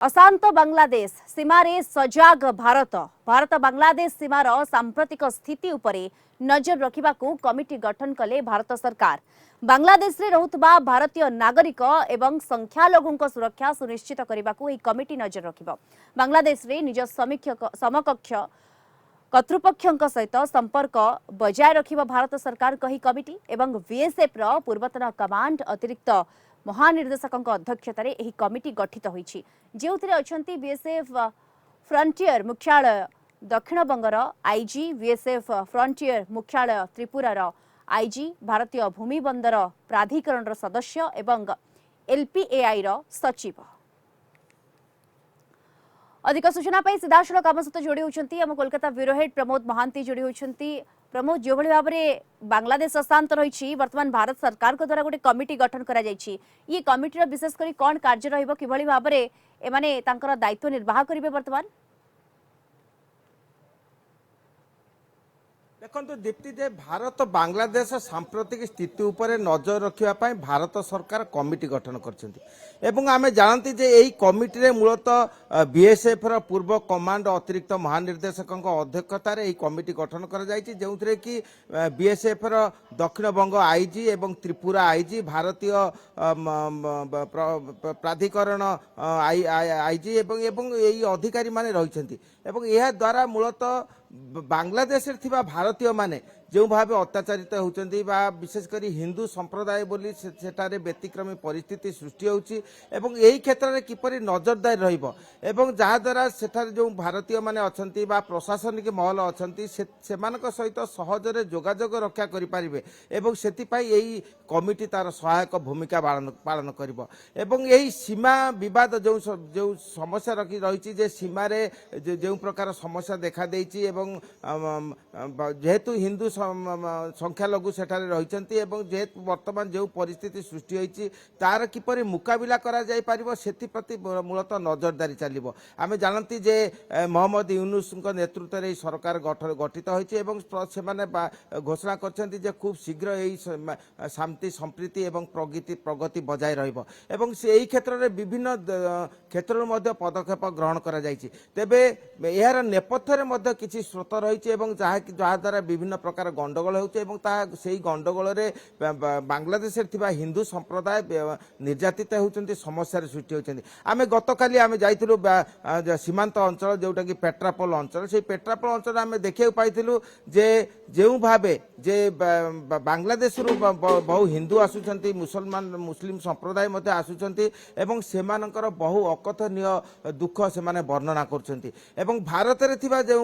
अशांत बांग्लादेश सीमारे सजाग भारत भारत बांग्लादेश सीमार सांप्रतिक स्थिति उपरे नजर रखा कमिटी गठन कले भारत सरकार। बांग्लादेश रे रहुतबा भारतीय नागरिक एवं संख्यालघु सुरक्षा सुनिश्चित करने को कमिटी नजर रखिब। बांग्लादेश रे निज समकक्ष कर्तृपक्षों सहित संपर्क बजाय रखिब भारत सरकार कही कमिटी एवं बीएसएफ रो पूर्वतन कमांड अतिरिक्त महानिर्देशक अध्यक्षतार यह कमिटी गठित होईछि, जेउथिरे अछंती बीएसएफ फ्रंटियर मुख्यालय दक्षिण बंगर आईजी, बीएसएफ फ्रंटियर मुख्यालय त्रिपुरार आईजी, भारतीय भूमि बंदर प्राधिकरण सदस्य एवं एलपीएआई सचिव। अधिक सूचना सीधासल आम सहित जोड़ी होती आम कोलकाता ब्यूरो हेड प्रमोद महांती जोड़ी होती। प्रमोद, जो भाव में बांग्लादेश अशांत रही वर्तमान भारत सरकार को द्वारा गोटे कमिटी गठन करा जायछि, ये कमिटीर विशेषकर कौन कार्य रहिबो, किभଳି भाबरे एमाने तांकर दायित्व निर्वाह करिवे वर्तमान? देखो दीप्ति जे भारत बांग्लादेश सांप्रतिक स्थिति उपरे नजर रखा भारत सरकार कमिटी गठन कर आम जानती जे यही कमिटी रे मूलतः बीएसएफ र पूर्व कमांड अतिरिक्त महानिर्देशक अध्यक्षतार यही कमिटी गठन कर जो कि बीएसएफ र दक्षिण बंग आईजी एवं त्रिपुरा आईजी, भारतीय प्राधिकरण आईजी एवं यही अधिकारी माने रहिसेंती एवं यह द्वारा मूलतः बांग्लादेश भारतीय माने जो भाव अत्याचारित होती विशेषकर हिंदू संप्रदाय बोली सेठारे व्यतिक्रमी परिस्थिति सृष्टि होची एवं यही क्षेत्र में किपरि नजरदारी रहिबो एवं जहाद्वारा सेठारे जो भारतीय माने अछंती बा प्रशासनिक महल अछंती सेमानक सहित सहजरे जोगाजोग रक्षा करि पारिबे एवं सेतिपाई यही कमिटी तार सहायक भूमिका पालन करिबो एवं यही सीमा विवाद जो जो समस्या रही जे सीमारे जो प्रकार समस्या देखा देइछि एवं जेहेतु हिंदू संख्यालघु सेठारे रहिचंती एवं जेहेतु वर्तमान जो परिस्थिति सृष्टि होईची तार किपरि मुकाबिला करा जाय पारिबो सेति प्रति मूलतः नजरदारी चलिबो। आमे जानती जे मोहम्मद यूनुस नेतृत्व में सरकार गठित होईची एवं सेमाने घोषणा करछंती जे खूब शीघ्र यही शांति संप्रीति एवं प्रगति बजाय रहिबो एवं से यही क्षेत्र में विभिन्न क्षेत्र में पदक्षेप ग्रहण करा जायछि। तेबे यार नेपथ्य में किछि स्रोत रहिछि एवं जहा द्वारा विभिन्न प्रकार गंडगोल होती गंडगोल बांग्लादेश हिंदू संप्रदाय निर्यातित होती समस्या सृष्टि होती। आम गतकाली आम जाइलु सीमांत अंचल जोटा कि पेट्रापोल अंचल, से पेट्रापोल अंचल आम देखा पाइलु जे जो भावे जे बांग्लादेश बहु हिंदू आसुचंती, मुस्लिम संप्रदाय मध्य आसुचंती एवं सेमानकर बहु अकथनीय दुख से वर्णना करछंती एवं भारत रे थिबा जो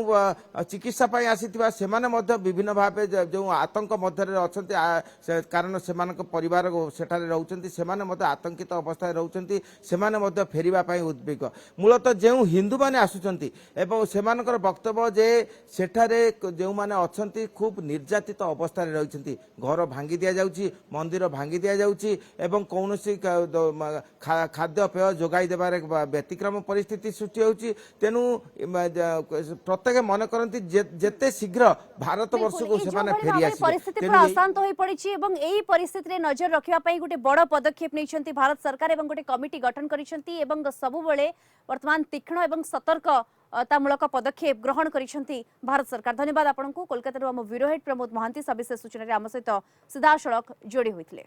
चिकित्सा पाई आसीथिबा सेमाने मध्य विभिन्न भावे जो आतंक मध्य अच्छा कारण से परिवार सेठारे रहउचंती सेमाने मध्य आतंकित अवस्था रहउचंती सेमाने मध्य फेरिबा पाई उद्विग्न। मूलतः जो हिंदू माने आसुचंती एवं सेमानकर वक्तव्य जे सेठारे जो माने अछंती खूब निर्यातित अवस्था रहिचंती, घर भांगी दिया जाउची, मंदिर भांगी दिया जाउची एवं कौनसी खाद्य पेय जोगाई देबारे व्यतिक्रम परिस्थिति सृष्टि होउची। तेनु प्रत्येक मन करंती जेते शीघ्र भारत वर्ष को सेमाने फेरी आसी परिस्थिति पूरा अशांत होई पड़िछि एवं एही परिस्थिति रे नजर रखिबा पई गोटे बड़ पदक्षेप नैछंती भारत सरकार एवं गोटे कमिटी गठन करिसंती एवं सबु बेले वर्तमान तीक्ष्ण एवं सतर्क तामूलक पदक्षेप ग्रहण करिसंती भारत सरकार। धन्यवाद आपनकु। कोलकाता रो हम ब्यूरो हेड प्रमोद महांती सविशेष सूचना रे आम सहित सीधा सड़क जोड़ी होइथिले।